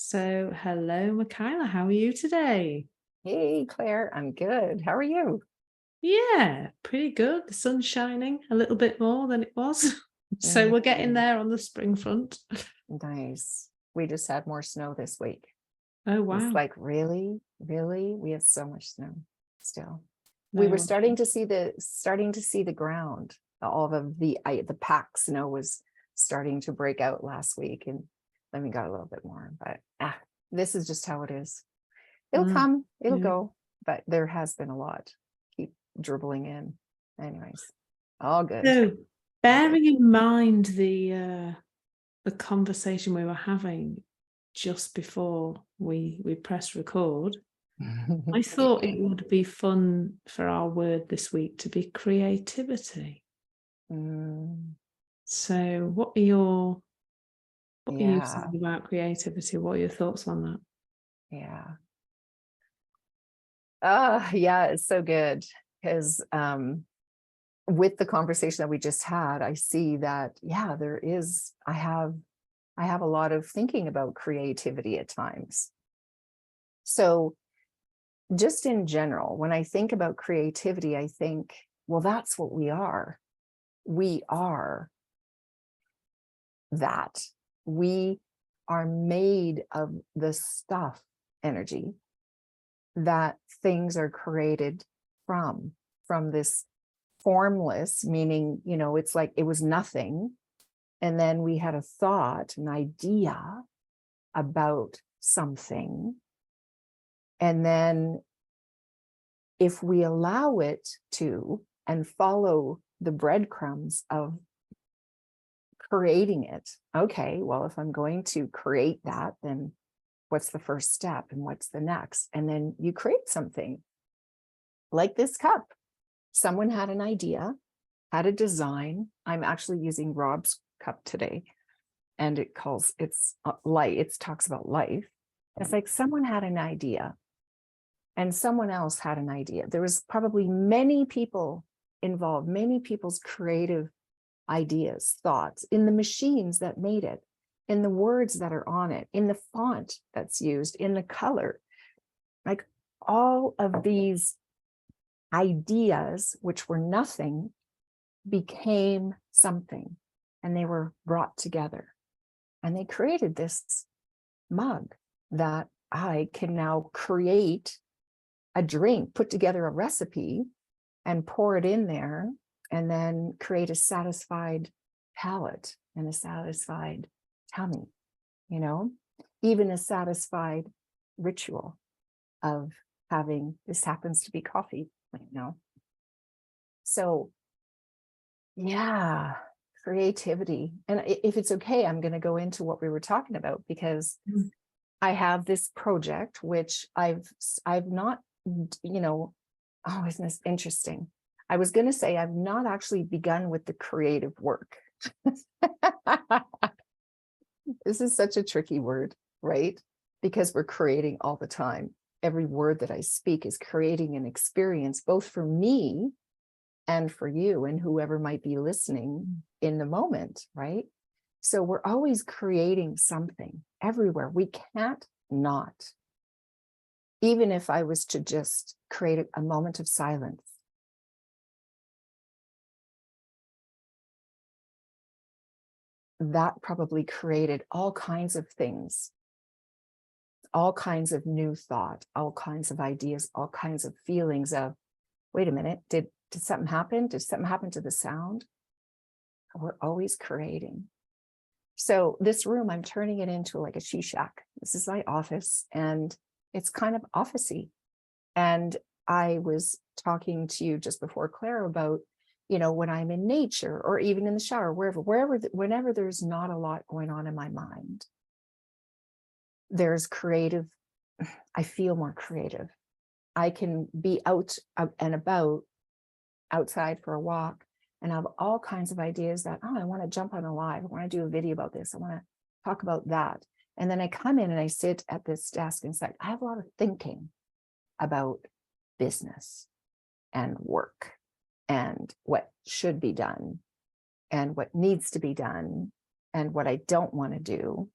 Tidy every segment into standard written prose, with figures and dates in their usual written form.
So, hello, Michaela. How are you today? Hey, Claire, I'm good. How are you? Yeah, pretty good. The sun's shining a little bit more than it was. So, we're getting Mm, there on the spring front. nice. We just had more snow this week. Oh, It's wow. like, really? Really? We have so much snow still. We were Oh, starting to see the ground. All of the pack snow was starting to break out last week, and then we got a little bit more. But this is just how it is. It'll mm, come, it'll yeah. go, but there has been a lot. Keep dribbling in. Anyways, all good. So, All good. bearing in mind the conversation we were having just before we pressed record, I thought it would be fun for our word this week to be creativity. Mm, So, what are you yeah, saying about creativity? What are your thoughts on that? yeah. Yeah, it's so good because with the conversation that we just had, I see that, yeah, I have a lot of thinking about creativity at times. So just in general, when I think about creativity, I think, well, that's what we are. We are that. We are made of the stuff energy that things are created from this formless, meaning, it's like it was nothing. And then we had a thought, an idea about something. And then if we allow it to and follow the breadcrumbs of creating it, okay, well, if I'm going to create that, then what's the first step and what's the next? And then you create something like this cup. Someone had an idea, had a design. I'm actually using Rob's cup today, and it's light. It talks about life. It's like someone had an idea and someone else had an idea. There was probably many people involved, many people's creative ideas, thoughts in the machines that made it, in the words that are on it, in the font that's used, in the color. Like all of these ideas, which were nothing, became something, and they were brought together. And they created this mug that I can now create a drink, put together a recipe and pour it in there, and then create a satisfied palate and a satisfied tummy, you know, even a satisfied ritual of having this happens to be coffee, So, yeah, creativity. And if it's okay, I'm going to go into what we were talking about because Mm. I have this project which I've not, oh, isn't this interesting? I was going to say I've not actually begun with the creative work. This is such a tricky word, right? Because we're creating all the time. Every word that I speak is creating an experience, both for me and for you and whoever might be listening in the moment, right? So we're always creating something everywhere. We can't not. Even if I was to just create a moment of silence, that probably created all kinds of things, all kinds of new thought, all kinds of ideas, all kinds of feelings of, wait a minute, did something happen? Did something happen to the sound? We're always creating. So this room, I'm turning it into like a she shack. This is my office, and it's kind of officey. And I was talking to you just before, Claire, about, when I'm in nature or even in the shower, whenever there's not a lot going on in my mind, there's creative. I feel more creative. I can be out and about outside for a walk and have all kinds of ideas that, oh, I want to jump on a live. I want to do a video about this. I want to talk about that. And then I come in and I sit at this desk and say, I have a lot of thinking about business and work and what should be done and what needs to be done and what I don't want to do.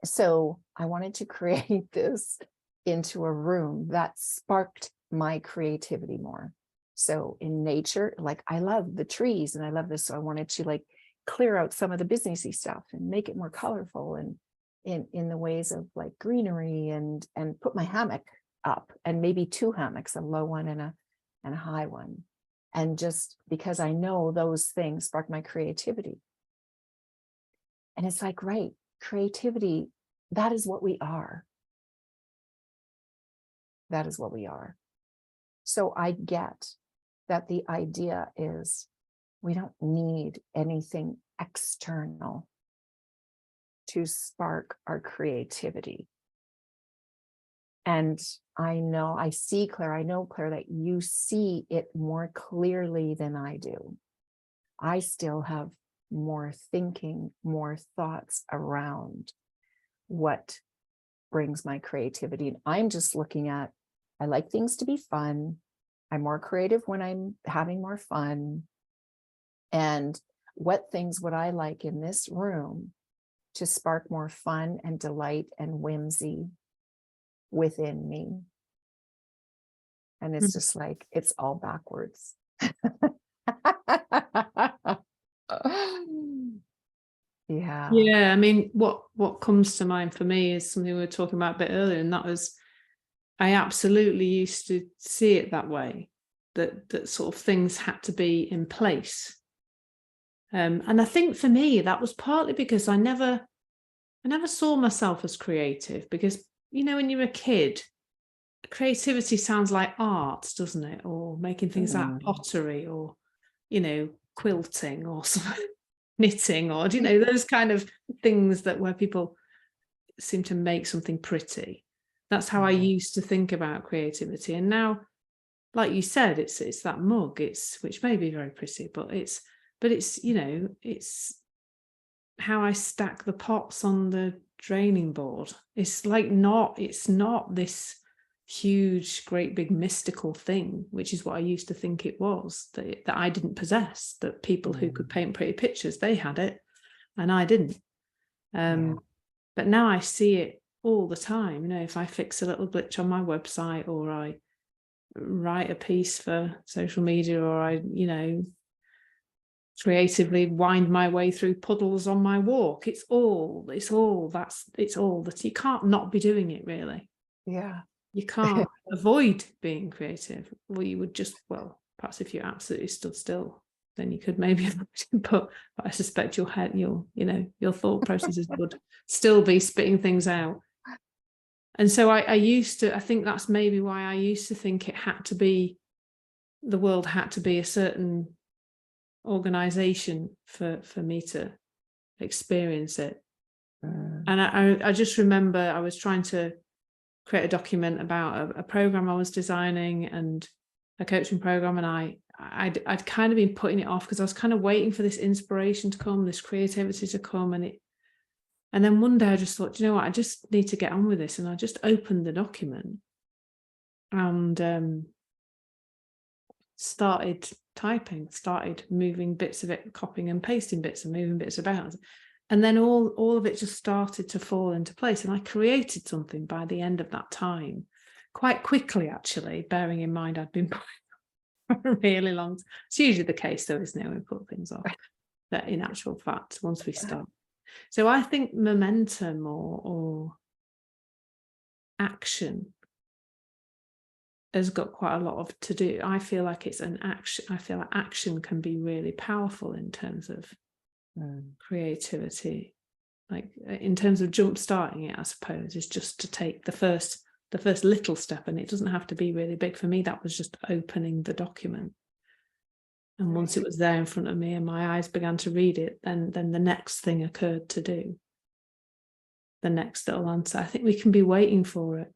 So I wanted to create this into a room that sparked my creativity more. So in nature, like I love the trees and I love this. So I wanted to like clear out some of the businessy stuff and make it more colorful and in the ways of like greenery and put my hammock up and maybe 2 hammocks, a low one and a high one. And just because I know those things spark my creativity. And it's like, right, creativity, that is what we are. That is what we are. So I get that the idea is we don't need anything external to spark our creativity. And I know, I see, Claire, I know, Claire, that you see it more clearly than I do. I still have more thinking, more thoughts around what brings my creativity. And I'm just looking at, I like things to be fun. I'm more creative when I'm having more fun. And what things would I like in this room to spark more fun and delight and whimsy within me? And it's just like, it's all backwards. Yeah. Yeah, I mean, what comes to mind for me is something we were talking about a bit earlier, and that was I absolutely used to see it that way, that sort of things had to be in place. And I think for me, that was partly because I never saw myself as creative, because, you know, when you're a kid, creativity sounds like art, doesn't it? Or making things out of pottery, or, you know, quilting or something, knitting, or, you know, those kind of things that where people seem to make something pretty. That's how I used to think about creativity. And now, like you said, it's that mug, which may be very pretty, but it's you know, it's how I stack the pots on the draining board. It's not this huge, great big mystical thing, which is what I used to think it was, that I didn't possess, that people who could paint pretty pictures, they had it and I didn't. But now I see it all the time. You know, if I fix a little glitch on my website, or I write a piece for social media, or I, you know, creatively wind my way through puddles on my walk, it's all that you can't not be doing it, really. Yeah. You can't avoid being creative. Well, you would just, well, perhaps if you absolutely stood still, then you could maybe avoid it, but I suspect your head, you know, your thought processes would still be spitting things out. And so I think that's maybe why I used to think the world had to be a certain organization for me to experience it. And I just remember I was trying to create a document about a program I was designing, and a coaching program, and I'd kind of been putting it off because I was kind of waiting for this inspiration to come, this creativity to come, and then one day I just thought, you know what, I just need to get on with this. And I just opened the document and started typing, started moving bits of it, copying and pasting bits and moving bits about. And then all of it just started to fall into place. And I created something by the end of that time, quite quickly, actually, bearing in mind I'd been for a really long time. It's usually the case, though, isn't it, when we put things off, that in actual fact, once we start. So I think momentum or action has got quite a lot of to do. I feel like it's an action. I feel like action can be really powerful in terms of creativity. Like in terms of jump starting it, I suppose, is just to take the first little step, and it doesn't have to be really big. For me, that was just opening the document. And once it was there in front of me and my eyes began to read it, then the next thing occurred to do. The next little answer. I think we can be waiting for it.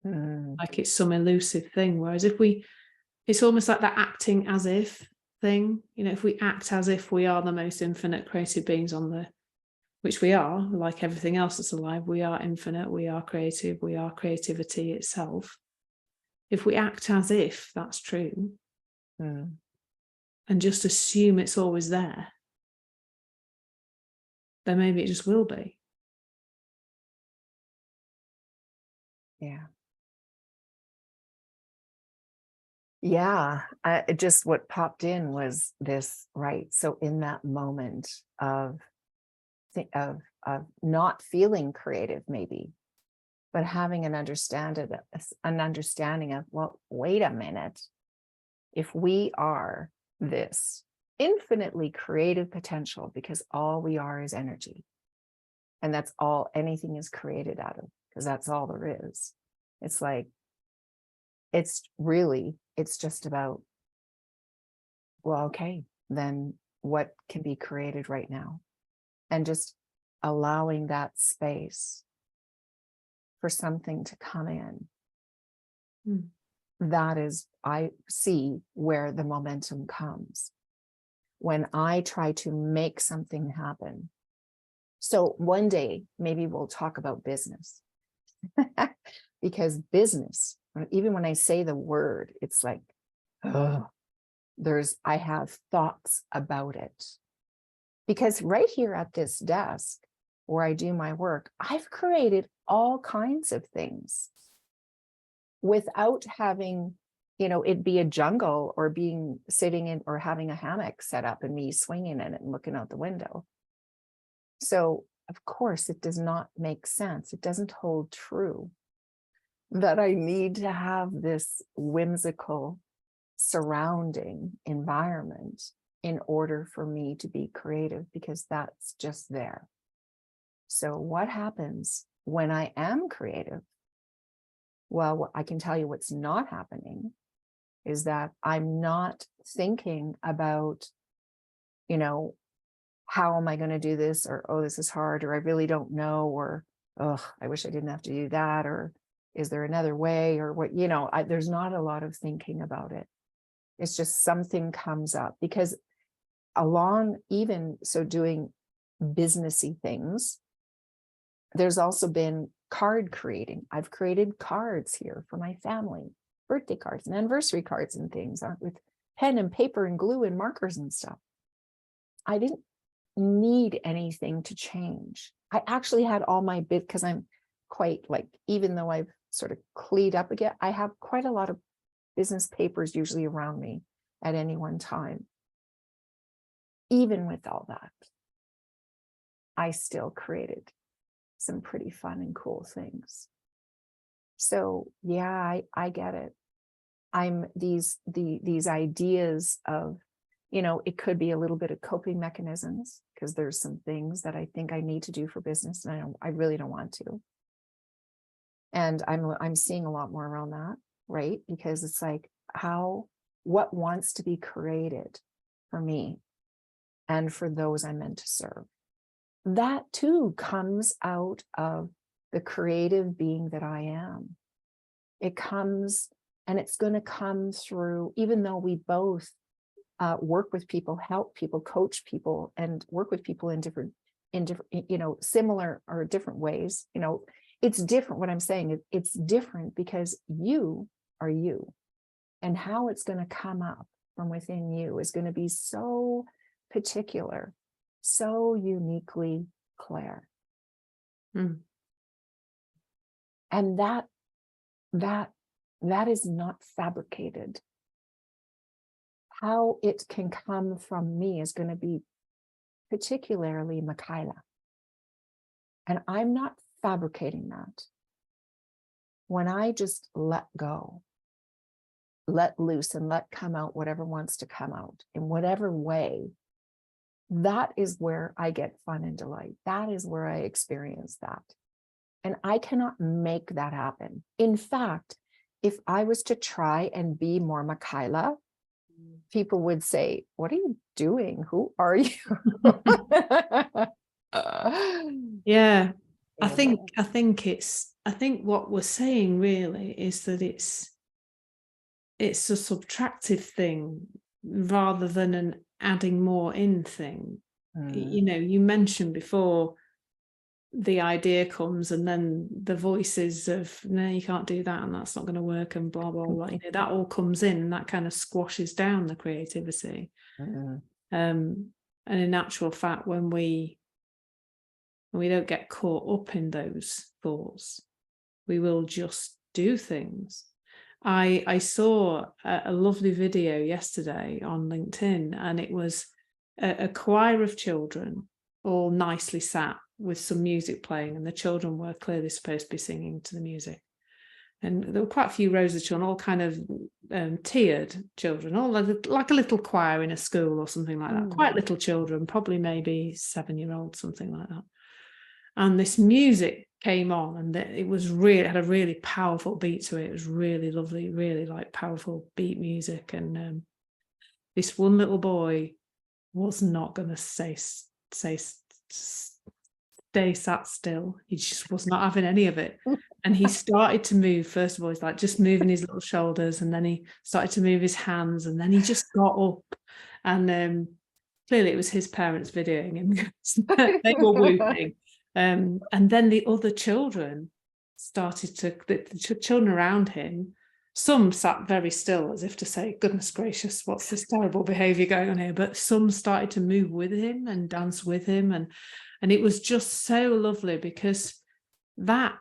Like it's some elusive thing. Whereas it's almost like that acting as if thing. You know, if we act as if we are the most infinite creative beings which we are, like everything else that's alive, we are infinite, we are creative, we are creativity itself. If we act as if that's true, and just assume it's always there, then maybe it just will be. Yeah, just what popped in was this, right? So in that moment of not feeling creative, maybe, but having an understanding of, well, wait a minute, if we are this infinitely creative potential, because all we are is energy, and that's all anything is created out of, because that's all there is. It's like, it's just about, well, okay, then what can be created right now? And just allowing that space for something to come in. That is, I see where the momentum comes when I try to make something happen. So one day, maybe we'll talk about business. Because business, even when I say the word, it's like, oh, I have thoughts about it. Because right here at this desk where I do my work, I've created all kinds of things without having, it be a jungle, or sitting in, or having a hammock set up and me swinging in it and looking out the window. So of course it does not make sense. It doesn't hold true that I need to have this whimsical surrounding environment in order for me to be creative, because that's just there. So what happens when I am creative? Well, I can tell you what's not happening is that I'm not thinking about, how am I going to do this? Or, oh, this is hard, or I really don't know, or, oh, I wish I didn't have to do that, or is there another way, or what, there's not a lot of thinking about it. It's just something comes up, because even so, doing businessy things, there's also been card creating. I've created cards here for my family, birthday cards and anniversary cards and things, with pen and paper and glue and markers and stuff. I didn't need anything to change. I actually had all my because I'm quite, like, even though I've sort of cleaned up again, I have quite a lot of business papers usually around me at any one time. Even with all that, I still created some pretty fun and cool things. So yeah, I get it. I'm these ideas of, it could be a little bit of coping mechanisms, because there's some things that I think I need to do for business, and I really don't want to. And I'm seeing a lot more around that, right? Because it's like, what wants to be created for me and for those I'm meant to serve. That too comes out of the creative being that I am. It comes, and it's going to come through, even though we both work with people, help people, coach people, and work with people in different, similar or different ways. It's different. What I'm saying, it's different because you are you, and how it's going to come up from within you is going to be so particular, so uniquely Clare. And that is not fabricated. How it can come from me is going to be particularly Michaela. And I'm not fabricating that. When I just let go, let loose, and let come out whatever wants to come out in whatever way, that is where I get fun and delight. That is where I experience that. And I cannot make that happen. In fact, if I was to try and be more Michaela, people would say, what are you doing? Who are you? Yeah. I think what we're saying really is that it's a subtractive thing rather than an adding more in thing. You mentioned before, the idea comes and then the voices of, no, you can't do that, and that's not going to work, and blah blah blah, that all comes in, and that kind of squashes down the creativity. And in actual fact, when we don't get caught up in those thoughts, We will just do things. I saw a lovely video yesterday on LinkedIn, and it was a choir of children all nicely sat with some music playing, and the children were clearly supposed to be singing to the music. And there were quite a few rows of children, all kind of tiered children, all like a little choir in a school or something like that. Quite little children, probably maybe 7-year-olds, something like that. And this music came on, and it had a really powerful beat to it. It was really lovely, really like powerful beat music. And this one little boy was not going to stay sat still. He just was not having any of it. And he started to move. First of all, he's like just moving his little shoulders, and then he started to move his hands, and then he just got up. And clearly it was his parents videoing him. They were whooping. And then the other children the children around him, some sat very still as if to say, goodness gracious, what's this terrible behavior going on here? But some started to move with him and dance with him. And it was just so lovely, because that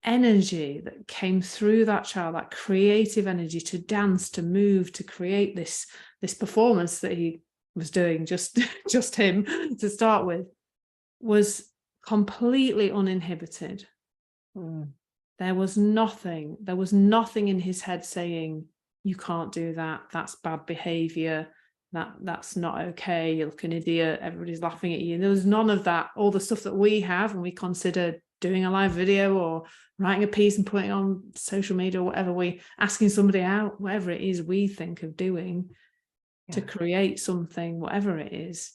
energy that came through that child, that creative energy to dance, to move, to create this performance that he was doing, just him to start with, was completely uninhibited. There was nothing in his head saying, you can't do that, that's bad behavior, that's not okay, you look an idiot, everybody's laughing at you. There was none of that. All the stuff that we have and we consider doing a live video or writing a piece and putting it on social media or whatever, we asking somebody out, whatever it is we think of doing to create something, whatever it is,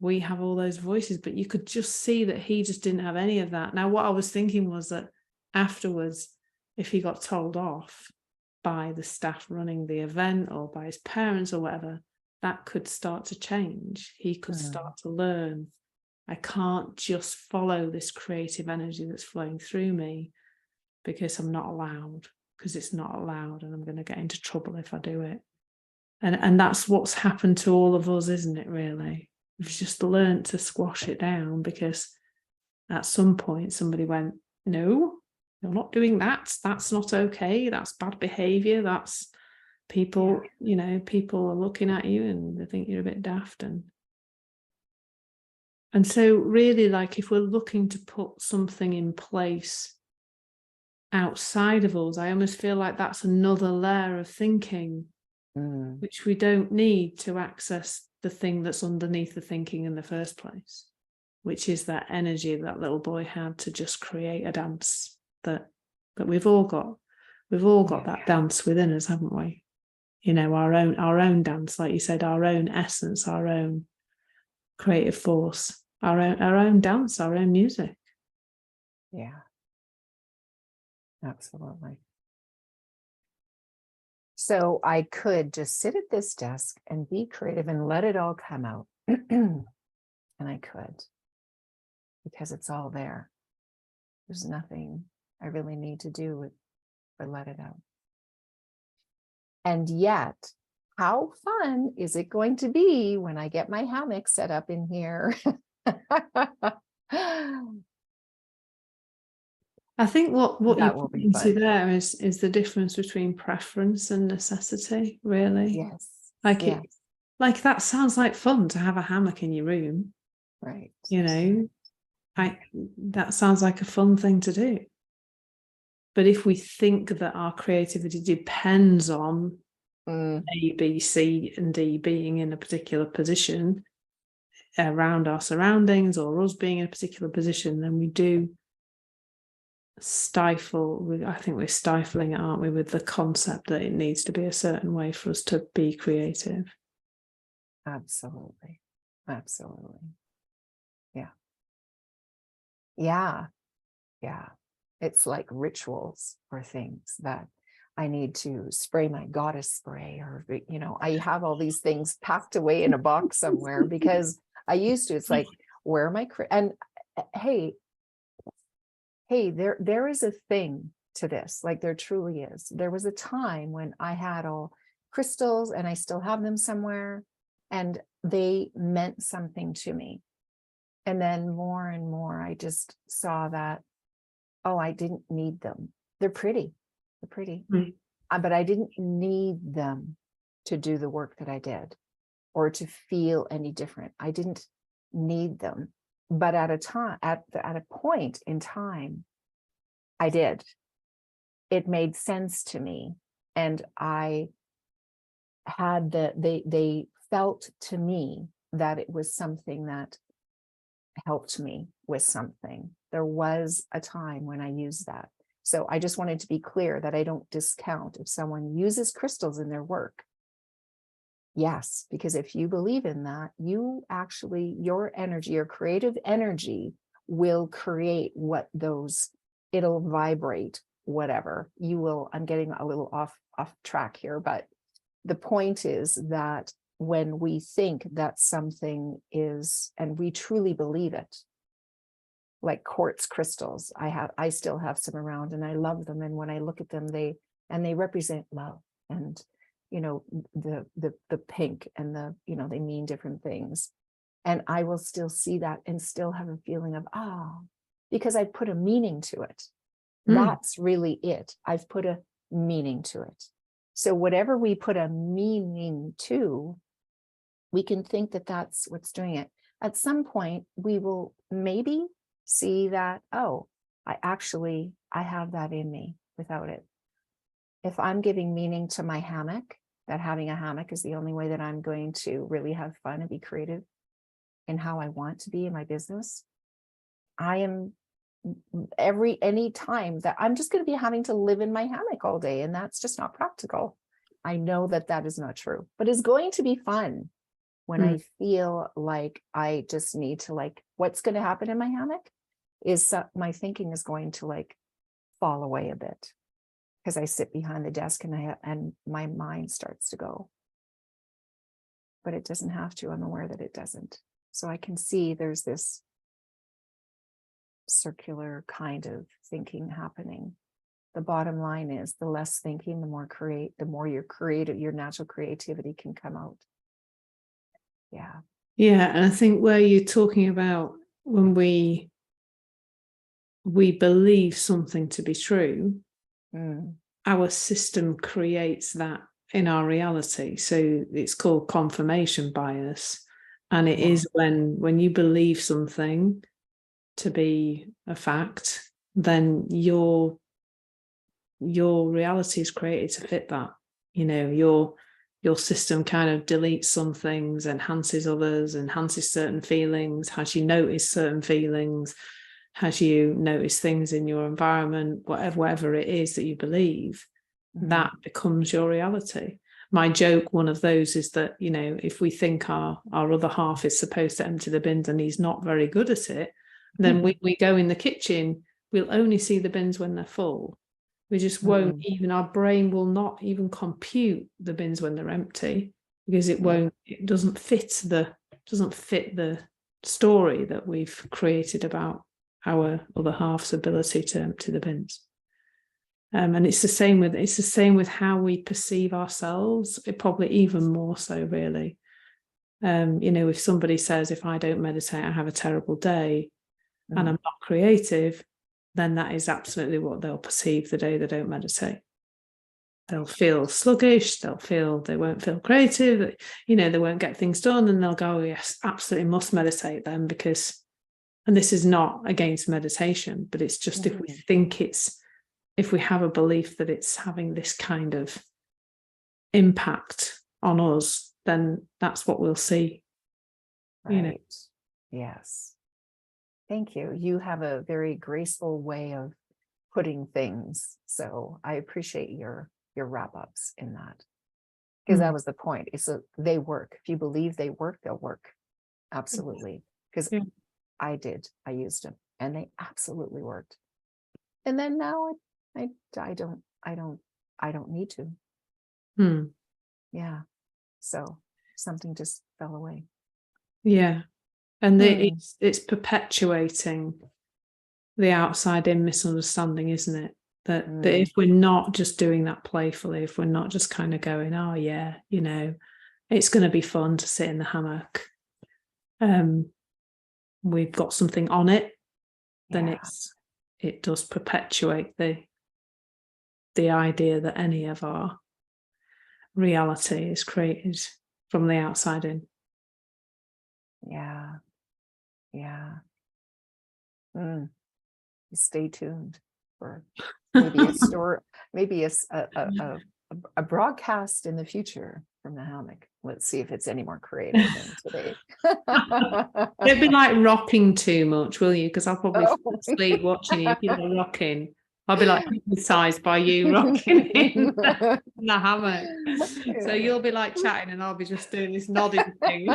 we have all those voices. But you could just see that he just didn't have any of that. Now, what I was thinking was that afterwards, if he got told off by the staff running the event or by his parents or whatever, that could start to change. He could start to learn, I can't just follow this creative energy that's flowing through me because I'm not allowed, because it's not allowed, and I'm going to get into trouble if I do it. And that's what's happened to all of us, isn't it, really? We've just learned to squash it down, because at some point somebody went, no, you're not doing that. That's not okay. That's bad behavior. That's people, people are looking at you and they think you're a bit daft. And so really, like, if we're looking to put something in place outside of us, I almost feel like that's another layer of thinking, which we don't need to access the thing that's underneath the thinking in the first place, which is that energy that little boy had to just create a dance that we've all got. We've all got that dance within us, haven't we? Our own dance, like you said, our own essence, our own creative force, our own dance, our own music. Yeah, absolutely. So I could just sit at this desk and be creative and let it all come out. And I could, because it's all there. There's nothing I really need to do but let it out. And yet, how fun is it going to be when I get my hammock set up in here? I think what That you will put be into fun. there is the difference between preference and necessity, really. Yes. Like that sounds like fun to have a hammock in your room. Right. That sounds like a fun thing to do. But if we think that our creativity depends on A, B, C, and D being in a particular position around our surroundings, or us being in a particular position, then we do stifle. I think we're stifling it, aren't we, with the concept that it needs to be a certain way for us to be creative. Absolutely. Yeah. It's like rituals or things that I need to spray my goddess spray, or, I have all these things packed away in a box somewhere because I used to. It's like, where am I? And hey, there is a thing to this. Like, there truly is. There was a time when I had all crystals, and I still have them somewhere, and they meant something to me. And then more and more, I just saw that oh, I didn't need them. They're pretty. They're pretty. Mm. But I didn't need them to do the work that I did or to feel any different. I didn't need them. But at a point in time, I did. It made sense to me. And I had they felt to me that it was something that helped me with something. There was a time when I used that. So I just wanted to be clear that I don't discount if someone uses crystals in their work. Yes, because if you believe in that, you actually, your energy, your creative energy will create what those, it'll vibrate, whatever you will. I'm getting a little off track here, but the point is that when we think that something is, and we truly believe it, like quartz crystals, I still have some around and I love them. And when I look at them, they represent love, and the pink and they mean different things. And I will still see that and still have a feeling of, because I put a meaning to it. That's really it. I've put a meaning to it. So whatever we put a meaning to, we can think that that's what's doing it. At some point, we will maybe see that, I have that in me without it. If I'm giving meaning to my hammock, that having a hammock is the only way that I'm going to really have fun and be creative in how I want to be in my business, I am any time that I'm just going to be having to live in my hammock all day, and that's just not practical. I know that that is not true, but it's going to be fun when I feel like I just need to, what's going to happen in my hammock is my thinking is going to fall away a bit, because I sit behind the desk and my mind starts to go. But it doesn't have to. I'm aware that it doesn't. So I can see there's this circular kind of thinking happening. The bottom line is, the less thinking, the more your creative, your natural creativity can come out. Yeah. Yeah. And I think where you're talking about when we believe something to be true, our system creates that in our reality. So it's called confirmation bias. And it is when you believe something to be a fact, then your reality is created to fit that. Your system kind of deletes some things, enhances others, enhances certain feelings, has you notice certain feelings, has you notice things in your environment, whatever it is that you believe, that becomes your reality. My joke, one of those, is that, if we think our other half is supposed to empty the bins and he's not very good at it, then we go in the kitchen, we'll only see the bins when they're full. We just won't even, our brain will not even compute the bins when they're empty, because it doesn't fit the story that we've created about our other half's ability to empty the bins. And it's the same with how we perceive ourselves. It probably even more so, really. If somebody says, if I don't meditate, I have a terrible day, and I'm not creative, then that is absolutely what they'll perceive the day they don't meditate. They'll feel sluggish, they won't feel creative, they won't get things done, and they'll go, yes, absolutely must meditate then, because, and this is not against meditation, but it's just if we have a belief that it's having this kind of impact on us, then that's what we'll see. Right. Yes. Thank you. You have a very graceful way of putting things. So I appreciate your wrap-ups in that. Because that was the point. They work. If you believe they work, they'll work. Absolutely. Because I used them and they absolutely worked. And then now I don't need to. Yeah. So something just fell away. Yeah. And it's perpetuating the outside in misunderstanding, isn't it? That if we're not just doing that playfully, if we're not just kind of going, oh yeah, it's going to be fun to sit in the hammock, we've got something on it, then it does perpetuate the idea that any of our reality is created from the outside in. Yeah. Stay tuned for maybe a story, maybe a broadcast in the future from the hammock. Let's see if it's any more creative than today. Don't be like rocking too much, will you? Because I'll probably fall asleep watching you if you're rocking. I'll be like hypnotized by you rocking in the hammock. So you'll be like chatting and I'll be just doing this nodding thing.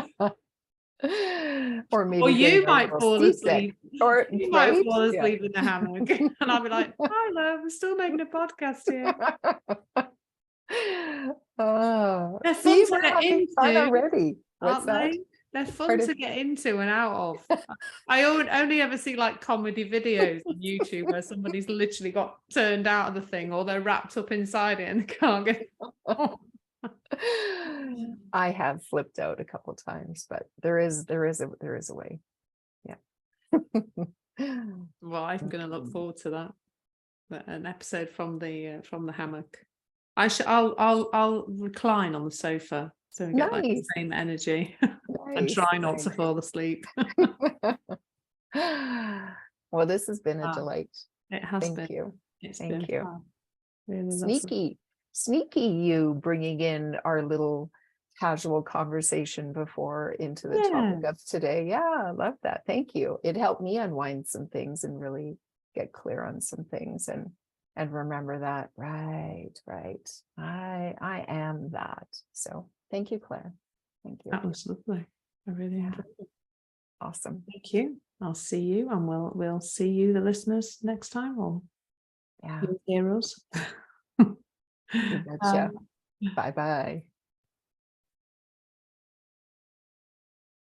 Or maybe Or you getting a might little fall seasick. asleep. Or You might right? fall Yeah. asleep in the hammock. And I'll be like, hi love, we're still making a podcast here. Oh, They're see, fun to we're get having fun into, already. What's aren't that? they? They're fun Pardon? to get into and out of. I only ever see like comedy videos on YouTube where somebody's literally got turned out of the thing, or they're wrapped up inside it and they can't get. I have flipped out a couple times, but there is a way. Yeah. Well, I'm going to look forward to that. An episode from the hammock. I'll recline on the sofa so we get like the same energy and try not to fall asleep. Well, this has been a delight. It has been. Thank you. It's Thank been you. fun. Really Sneaky you bringing in our little casual conversation before into the topic of today. Yeah, I love that. Thank you. It helped me unwind some things and really get clear on some things and remember that. Right. I am that. So thank you, Claire. Thank you. That was lovely. I really enjoyed it. Awesome. Thank you. I'll see you, and we'll see you, the listeners, next time, or you'll hear us. You betcha. Bye-bye.